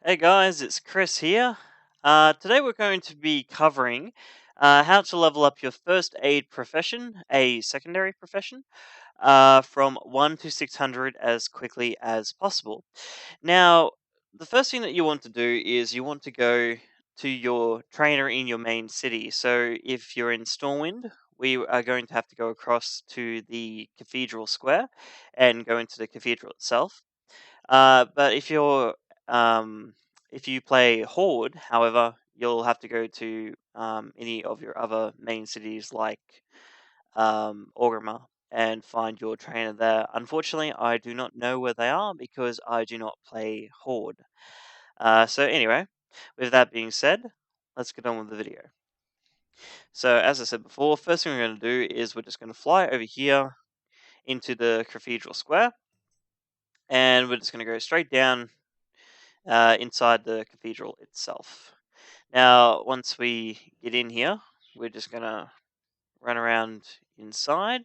Hey guys, it's Chris here. Today we're going to be covering how to level up your first aid profession, a secondary profession, from 1 to 600 as quickly as possible. Now, the first thing that you want to do is you want to go to your trainer in your main city. So if you're in Stormwind, we are going to have to go across to the Cathedral Square and go into the cathedral itself. But if you play Horde, however, you'll have to go to any of your other main cities like Orgrimmar and find your trainer there. Unfortunately, I do not know where they are because I do not play Horde. So anyway, with that being said, let's get on with the video. So as I said before, first thing we're going to do is we're just going to fly over here into the Cathedral Square, and we're just going to go straight down inside the cathedral itself. Now, once we get in here, we're just going to run around inside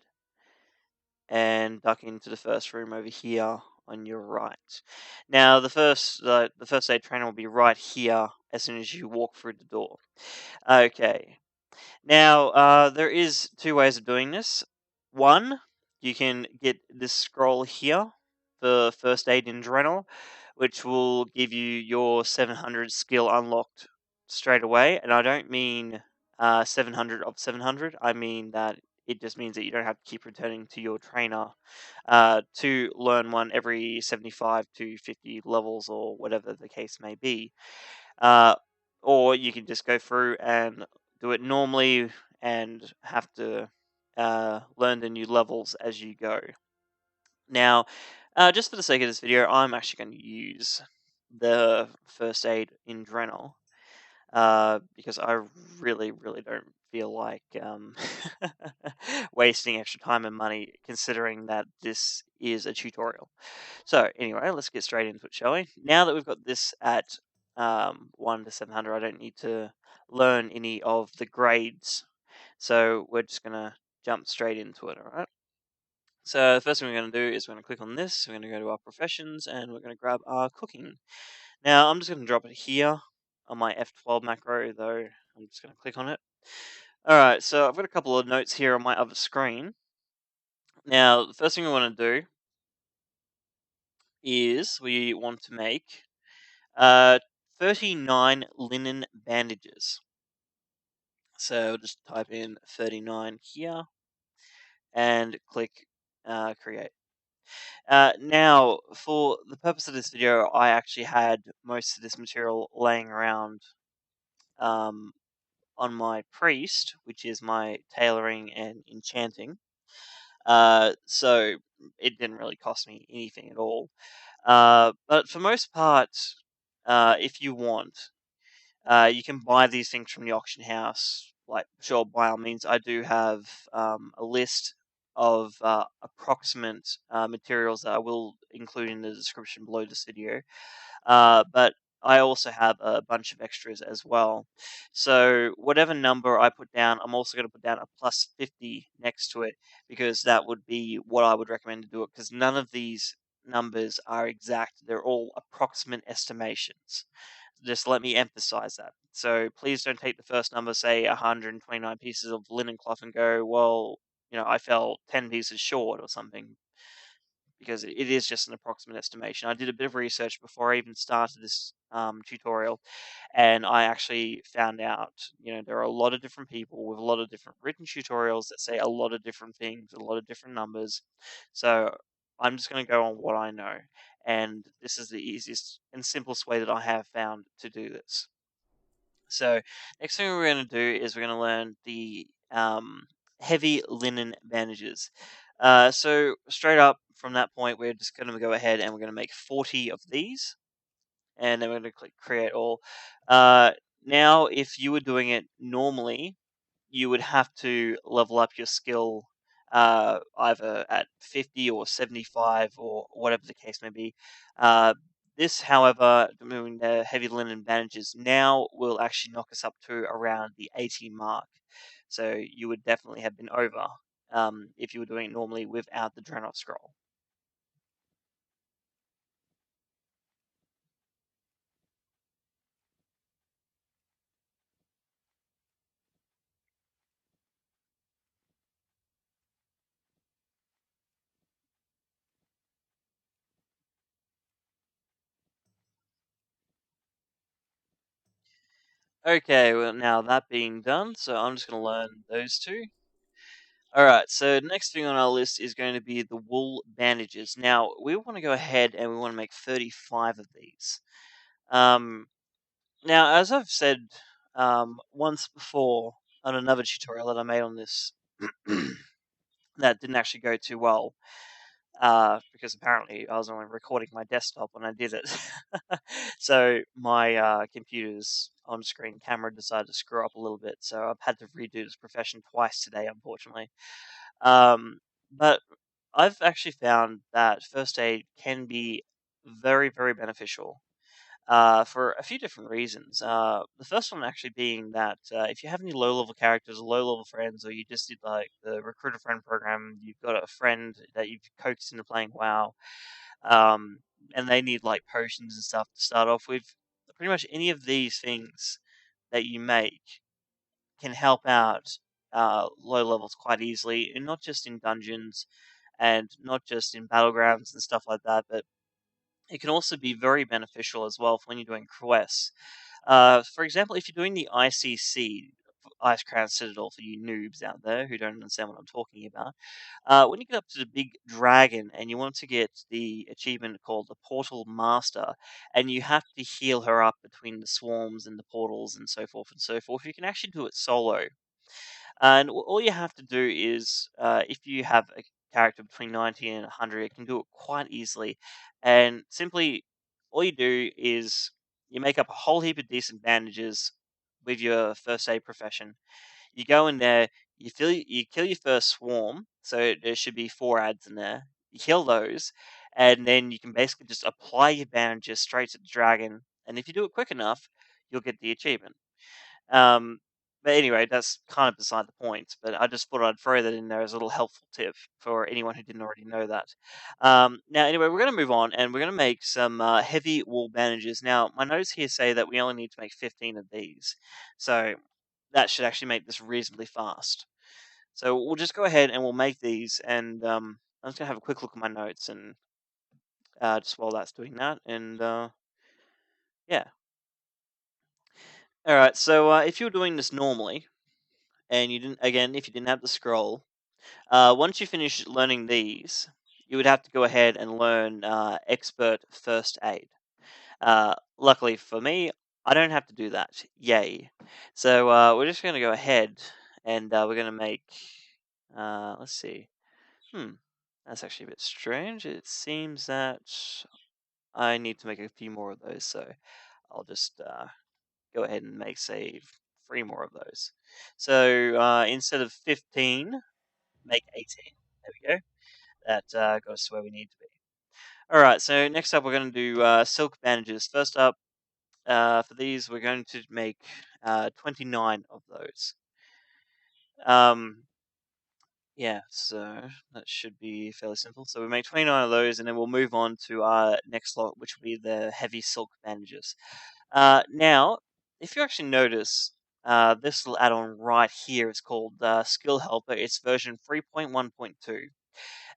and duck into the first room over here on your right. Now, the first aid trainer will be right here as soon as you walk through the door. Okay. Now, there is two ways of doing this. One, you can get this scroll here for first aid in Drenel, which will give you your 700 skill unlocked straight away. And I don't mean 700 of 700. I mean that it just means that you don't have to keep returning to your trainer to learn one every 75 to 50 levels or whatever the case may be. Uh, or you can just go through and do it normally and have to learn the new levels as you go. Now, just for the sake of this video, I'm actually going to use the first aid in Drenel because I really don't feel like wasting extra time and money considering that this is a tutorial. So anyway, let's get straight into it, shall we? Now that we've got this at 1 to 700, I don't need to learn any of the grades. So we're just going to jump straight into it, alright? So the first thing we're going to do is we're going to click on this, we're going to go to our professions, and we're going to grab our cooking. Now I'm just going to drop it here on my F12 macro, though I'm just going to click on it. Alright, so I've got a couple of notes here on my other screen. Now, the first thing we want to do is we want to make 39 linen bandages. So just type in 39 here and click create. Now, for the purpose of this video, I actually had most of this material laying around on my priest, which is my tailoring and enchanting. So it didn't really cost me anything at all. But for most part, if you want, you can buy these things from the auction house. Like, sure, by all means, I do have a list of approximate materials that I will include in the description below this video. But I also have a bunch of extras as well. So whatever number I put down, I'm also going to put down a plus 50 next to it because that would be what I would recommend to do it because none of these numbers are exact. They're all approximate estimations. Just let me emphasize that. So please don't take the first number, say 129 pieces of linen cloth, and go, well, I fell 10 pieces short or something, because it is just an approximate estimation. I did a bit of research before I even started this tutorial, and I actually found out, there are a lot of different people with a lot of different written tutorials that say a lot of different things, a lot of different numbers. So I'm just going to go on what I know, and this is the easiest and simplest way that I have found to do this. So next thing we're going to do is we're going to learn the heavy linen bandages. So straight up from that point, we're just going to go ahead and we're going to make 40 of these, and then we're going to click create all. Now, if you were doing it normally, you would have to level up your skill either at 50 or 75 or whatever the case may be. This, however, doing the heavy linen bandages now will actually knock us up to around the 80 mark. So you would definitely have been over if you were doing it normally without the Draenor scroll. Okay, well, now that being done, so I'm just going to learn those two. All right, so next thing on our list is going to be the wool bandages. Now, we want to go ahead and we want to make 35 of these. Um, Now, as I've said once before on another tutorial that I made on this, that didn't actually go too well because apparently I was only recording my desktop when I did it. So my computer's on-screen camera decided to screw up a little bit, so I've had to redo this profession twice today, unfortunately. Um, but I've actually found that first aid can be very, very beneficial for a few different reasons. The first one actually being that if you have any low level characters or low level friends, or you just did like the recruiter friend program, you've got a friend that you've coaxed into playing WoW, um, and they need like potions and stuff to start off with, pretty much any of these things that you make can help out low levels quite easily, and not just in dungeons and not just in battlegrounds and stuff like that, but it can also be very beneficial as well for when you're doing quests. For example, if you're doing the ICC, Ice Crown Citadel, for you noobs out there who don't understand what I'm talking about, when you get up to the big dragon and you want to get the achievement called the Portal Master, and you have to heal her up between the swarms and the portals and so forth, you can actually do it solo. And all you have to do is, if you have a character between 90 and 100, it can do it quite easily. And simply, all you do is you make up a whole heap of decent bandages with your first aid profession. You go in there, you kill your first swarm, so there should be 4 ads in there. You kill those, and then you can basically just apply your bandages straight to the dragon. And if you do it quick enough, you'll get the achievement. Um, but anyway, that's kind of beside the point. But I just thought I'd throw that in there as a little helpful tip for anyone who didn't already know that. Now, anyway, we're going to move on and we're going to make some heavy wool bandages. Now, my notes here say that we only need to make 15 of these. So that should actually make this reasonably fast. So we'll just go ahead and we'll make these. And I'm just going to have a quick look at my notes and just while that's doing that. And yeah. All right. So if you're doing this normally, and you didn't again, if you didn't have the scroll, once you finish learning these, you would have to go ahead and learn expert first aid. Luckily for me, I don't have to do that. Yay! So we're just going to go ahead and we're going to make. Let's see. Hmm, that's actually a bit strange. It seems that I need to make a few more of those, so I'll just go ahead and make say 3 more of those. So instead of 15, make 18. There we go. That got us to where we need to be. All right. So next up, we're going to do silk bandages. First up, for these, we're going to make 29 of those. Um, yeah. So that should be fairly simple. So we make 29 of those, and then we'll move on to our next lot, which will be the heavy silk bandages. Now, if you actually notice, this little add-on right here is called Skill Helper. It's version 3.1.2.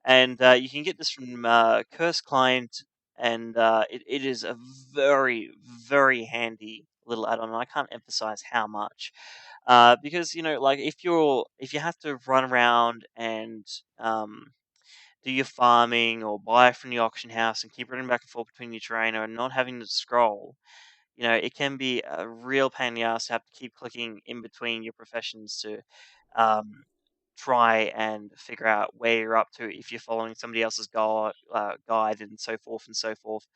And you can get this from Curse Client, and it is a very, very handy little add-on. I can't emphasize how much, because like if you have to run around and do your farming or buy from the auction house and keep running back and forth between your trainer and not having to scroll, it can be a real pain in the ass to have to keep clicking in between your professions to um, try and figure out where you're up to if you're following somebody else's guide and so forth and so forth.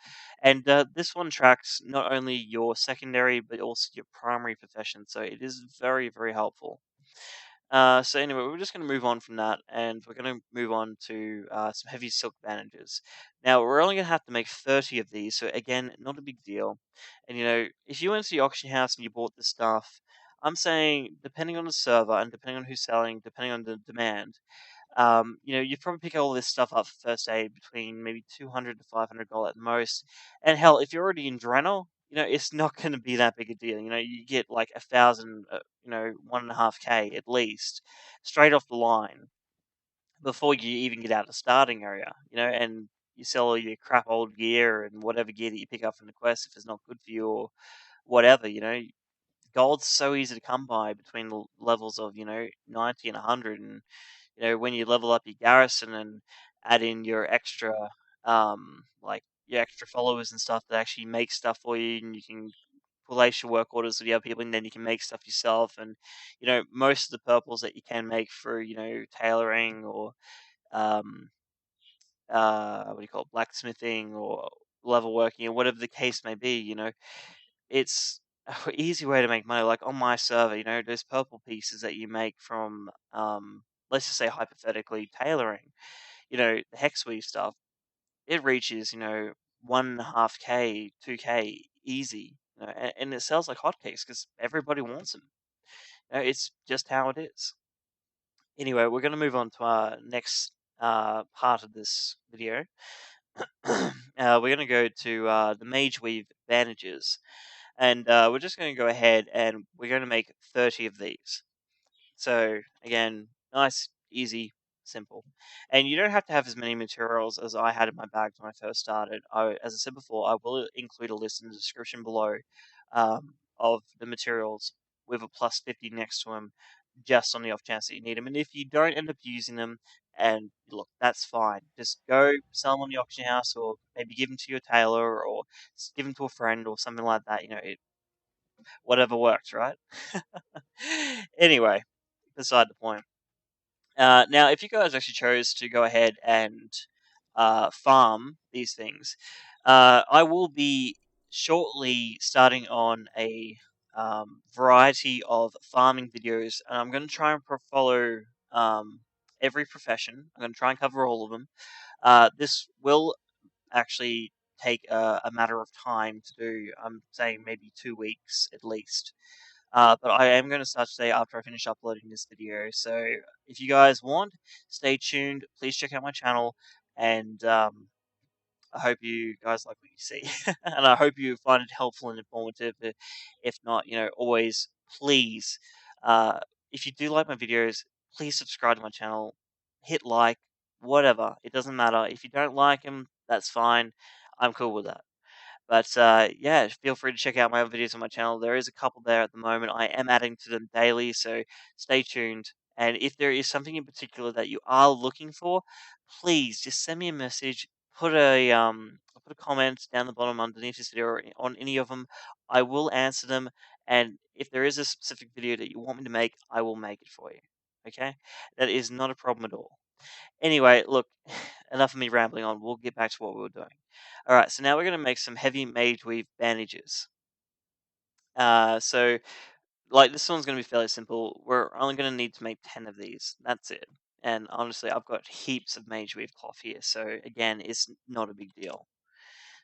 And this one tracks not only your secondary but also your primary profession, so it is very, very helpful. So anyway, we're just going to move on from that, and we're going to move on to some heavy silk bandages. Now we're only going to have to make 30 of these, so again, not a big deal. And if you went to the auction house and you bought this stuff, I'm saying depending on the server and depending on who's selling, depending on the demand, you'd probably pick all this stuff up for first aid between maybe 200 to $500 at most. And hell, if you're already in Draenor, it's not going to be that big a deal. You get like 1,000, 1.5K at least, straight off the line before you even get out of the starting area. And you sell all your crap old gear and whatever gear that you pick up from the quest if it's not good for you or whatever. gold's so easy to come by between the levels of 90 and 100, and when you level up your garrison and add in your extra like your extra followers and stuff that actually make stuff for you, and you can place your work orders with the other people, and then you can make stuff yourself. And most of the purples that you can make for tailoring or um what do you call it, blacksmithing or level working or whatever the case may be, it's an easy way to make money. Like on my server, those purple pieces that you make from let's just say hypothetically tailoring, the hexweave stuff, it reaches, 1.5K, 2K easy, and it sells like hotcakes because everybody wants them. It's just how it is. Anyway, we're going to move on to our next part of this video. We're going to go to the Mageweave bandages, and we're just going to go ahead and we're going to make 30 of these. So again, nice, easy, simple. And you don't have to have as many materials as I had in my bag when I first started. As I said before, I will include a list in the description below of the materials with a plus 50 next to them, just on the off chance that you need them. And if you don't end up using them, and look, that's fine. Just go sell them on the auction house, or maybe give them to your tailor, or give them to a friend, or something like that. Whatever works, right? Anyway, beside the point. Now, if you guys actually chose to go ahead and farm these things, I will be shortly starting on a variety of farming videos, and I'm going to try and follow every profession. I'm going to try and cover all of them. This will actually take a matter of time to do. I'm saying maybe 2 weeks at least. But I am going to start today after I finish uploading this video. So if you guys want, stay tuned. Please check out my channel, and I hope you guys like what you see, and I hope you find it helpful and informative. If not, always please, uh, if you do like my videos, please subscribe to my channel, hit like, whatever. It doesn't matter. If you don't like them, that's fine. I'm cool with that. But yeah, feel free to check out my other videos on my channel. There is a couple there at the moment. I am adding to them daily, so stay tuned. And if there is something in particular that you are looking for, please just send me a message. Put a comment down the bottom underneath this video or on any of them. I will answer them. And if there is a specific video that you want me to make, I will make it for you. Okay, that is not a problem at all. Anyway, look, enough of me rambling on. We'll get back to what we were doing. All right, so now we're going to make some heavy Mageweave bandages. So, like, this one's going to be fairly simple. We're only going to need to make 10 of these. That's it. And honestly, I've got heaps of Mageweave cloth here. So, again, it's not a big deal.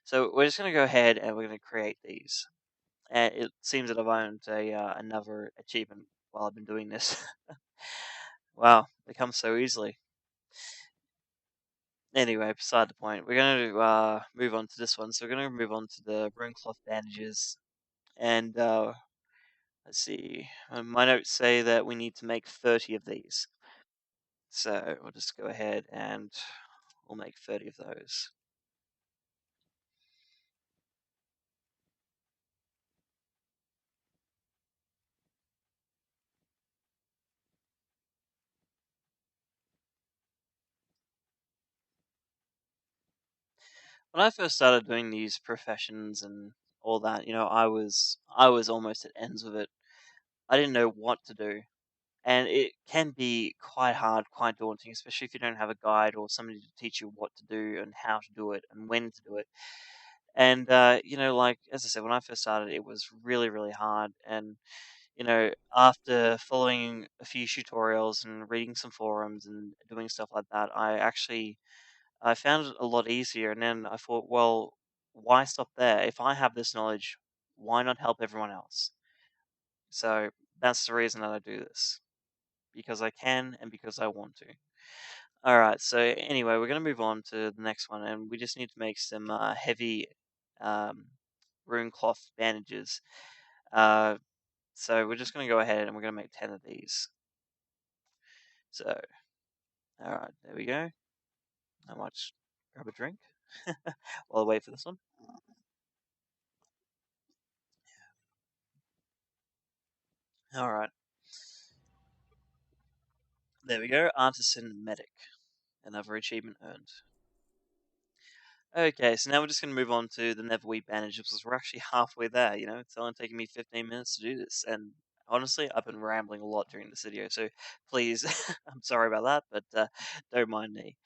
So, we're just going to go ahead and we're going to create these. And it seems that I've earned another achievement while I've been doing this. Wow, they come so easily. Anyway, beside the point, we're going to move on to this one. So we're going to move on to the Runecloth bandages. And let's see, my notes say that we need to make 30 of these. So we'll just go ahead and we'll make 30 of those. When I first started doing these professions and all that, I was almost at ends with it. I didn't know what to do. And it can be quite hard, quite daunting, especially if you don't have a guide or somebody to teach you what to do and how to do it and when to do it. And like as I said, when I first started, it was really, really hard. And after following a few tutorials and reading some forums and doing stuff like that, I found it a lot easier. And then I thought, well, why stop there? If I have this knowledge, why not help everyone else? So that's the reason that I do this, because I can and because I want to. All right. So anyway, we're gonna move on to the next one, and we just need to make some heavy um, Runecloth bandages. Uh, so we're just gonna go ahead and we're gonna make 10 of these. So, all right, there we go. I might just grab a drink while I wait for this one. Alright, there we go. Artisan Medic. Another achievement earned. Okay, so now we're just going to move on to the Netherweave bandages because we're actually halfway there. It's only taking me 15 minutes to do this, and honestly, I've been rambling a lot during this video, so please, I'm sorry about that, but don't mind me.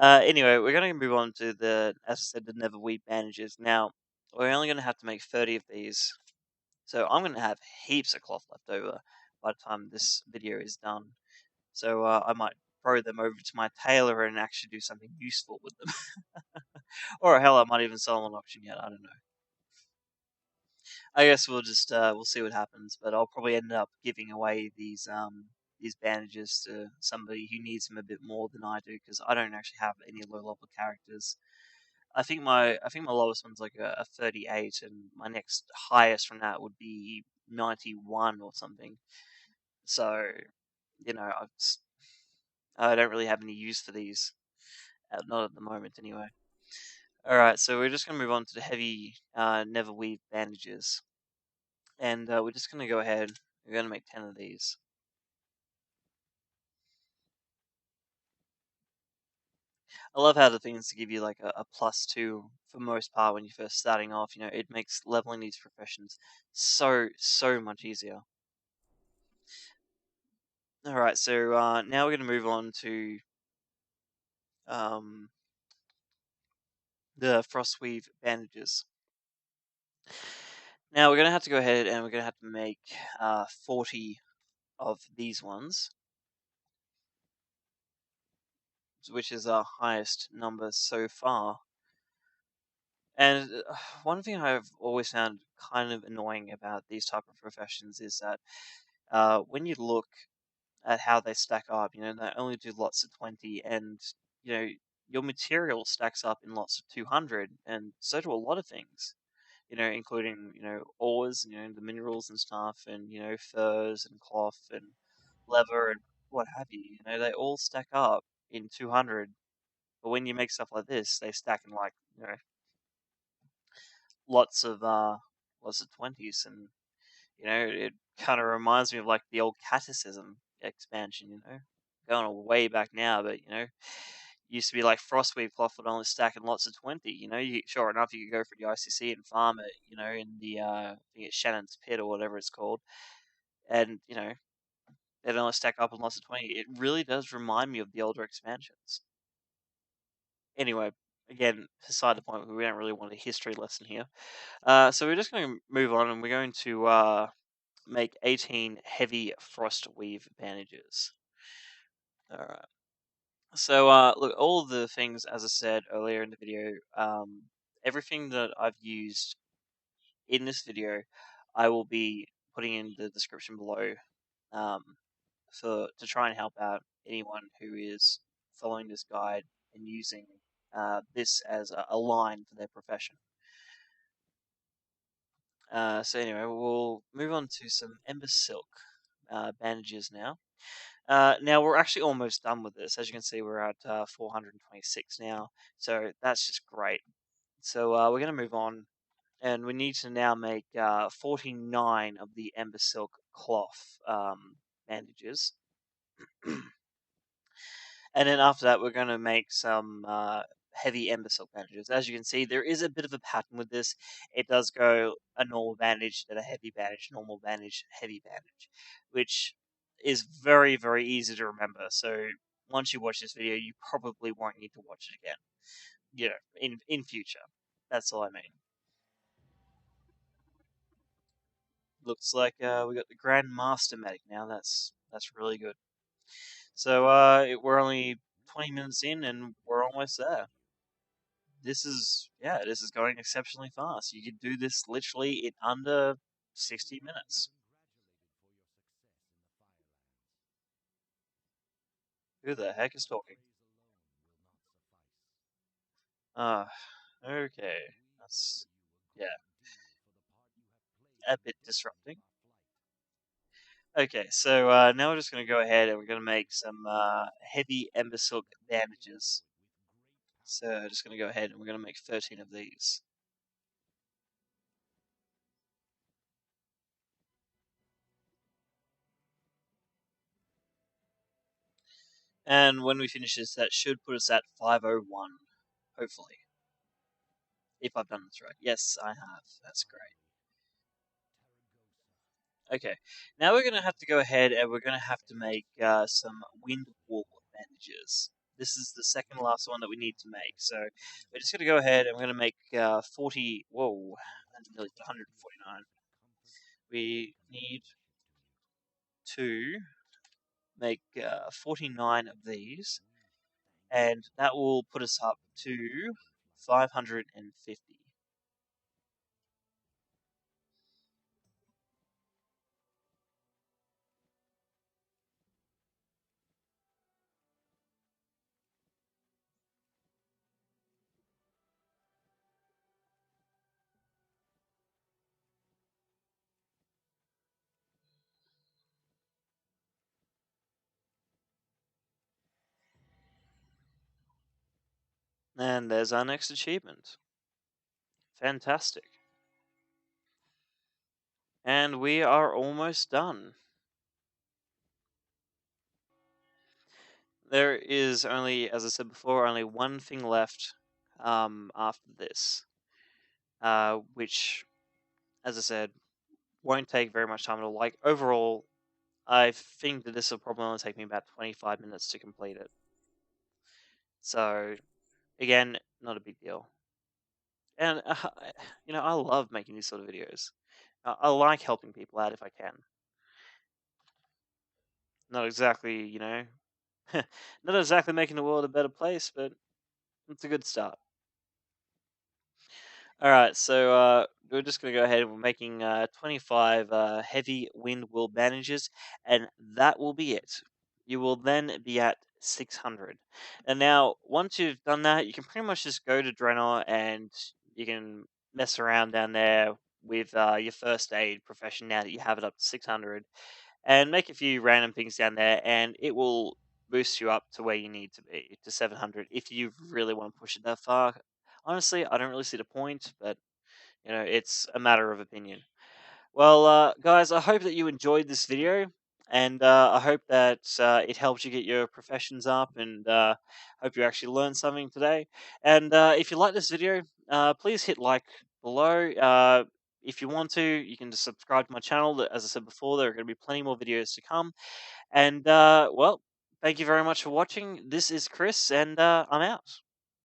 Anyway, we're going to move on to as I said, the Netherweave bandages. Now, we're only going to have to make 30 of these, so I'm going to have heaps of cloth left over by the time this video is done. So I might throw them over to my tailor and actually do something useful with them. Or hell, I might even sell them on auction yet. I don't know. I guess we'll just we'll see what happens. But I'll probably end up giving away these bandages to somebody who needs them a bit more than I do because I don't actually have any low level characters. I think my lowest one's like a 38, and my next highest from that would be 91 or something. So I don't really have any use for these, not at the moment anyway. Alright, so we're just going to move on to the heavy Netherweave bandages. And we're just going to go ahead, we're going to make 10 of these. I love how the things give you like a +2 for most part when you're first starting off. It makes leveling these professions so much easier. Alright, so now we're going to move on to um, the Frostweave bandages. Now we're going to have to go ahead and we're going to have to make 40 of these ones, which is our highest number so far. And one thing I've always found kind of annoying about these type of professions is that when you look at how they stack up, they only do lots of 20, and you know your material stacks up in lots of 200, and so do a lot of things. Including ores, the minerals and stuff, and furs and cloth and leather and what have you. They all stack up in 200, but when you make stuff like this, they stack in like lots of 20s, and it kind of reminds me of like the old catechism expansion, going way back now, but used to be like Frostweave Cloth would only stack in lots of 20. Sure enough, you could go for the ICC and farm it, in the I think it's Shannon's Pit or whatever it's called, and they'd only stack up in lots of 20. It really does remind me of the older expansions. Anyway, again, beside the point, we don't really want a history lesson here. So we're just going to move on, and we're going to make 18 heavy Frostweave bandages. All right. So look, all of the things, as I said earlier in the video, everything that I've used in this video, I will be putting in the description below, um, to try and help out anyone who is following this guide and using this as a line for their profession. So anyway, we'll move on to some Embersilk bandages now. Now we're actually almost done with this. As you can see, we're at 426 now, so that's just great. So we're going to move on, and we need to now make 49 of the Embersilk Cloth bandages. And then after that, we're going to make some heavy Embersilk bandages. As you can see, there is a bit of a pattern with this. It does go a normal bandage, then a heavy bandage, normal bandage, heavy bandage, which is very easy to remember. So once you watch this video, you probably won't need to watch it again. In future. That's all I mean. Looks like we got the Grand Master Medic now. That's really good. So we're only 20 minutes in, and we're almost there. This is going exceptionally fast. You could do this literally in under 60 minutes. Who the heck is talking? Ah, okay. That's yeah, a bit disrupting. Okay, so now we're just going to go ahead and we're going to make some heavy Embersilk bandages. So just going to go ahead and we're going to make 13 of these. And when we finish this, that should put us at 501, hopefully. If I've done this right. Yes, I have. That's great. Okay, now we're going to have to go ahead and we're going to have to make some Windwool bandages. This is the second last one that we need to make. So we're just going to go ahead and we're going to make 40. Whoa, that's nearly 149. We need to make 49 of these, and that will put us up to 550. And there's our next achievement. Fantastic. And we are almost done. There is only, as I said before, only one thing left after this, which, as I said, won't take very much time at all. Like, overall, I think that this will probably only take me about 25 minutes to complete it. So, again, not a big deal. And, I love making these sort of videos. I like helping people out if I can. Not exactly, not exactly making the world a better place, but it's a good start. All right, so we're just going to go ahead and we're making 25 heavy wind wool bandages, and that will be it. You will then be at 600. And now, once you've done that, you can pretty much just go to Drenor and you can mess around down there with your first aid profession now that you have it up to 600, and make a few random things down there, and it will boost you up to where you need to be, to 700, if you really want to push it that far. Honestly, I don't really see the point, but it's a matter of opinion. Well, guys, I hope that you enjoyed this video, and I hope that it helped you get your professions up, and hope you actually learned something today. And if you like this video, please hit like below. If you want to, you can just subscribe to my channel. As I said before, there are going to be plenty more videos to come. And well, thank you very much for watching. This is Chris, and I'm out.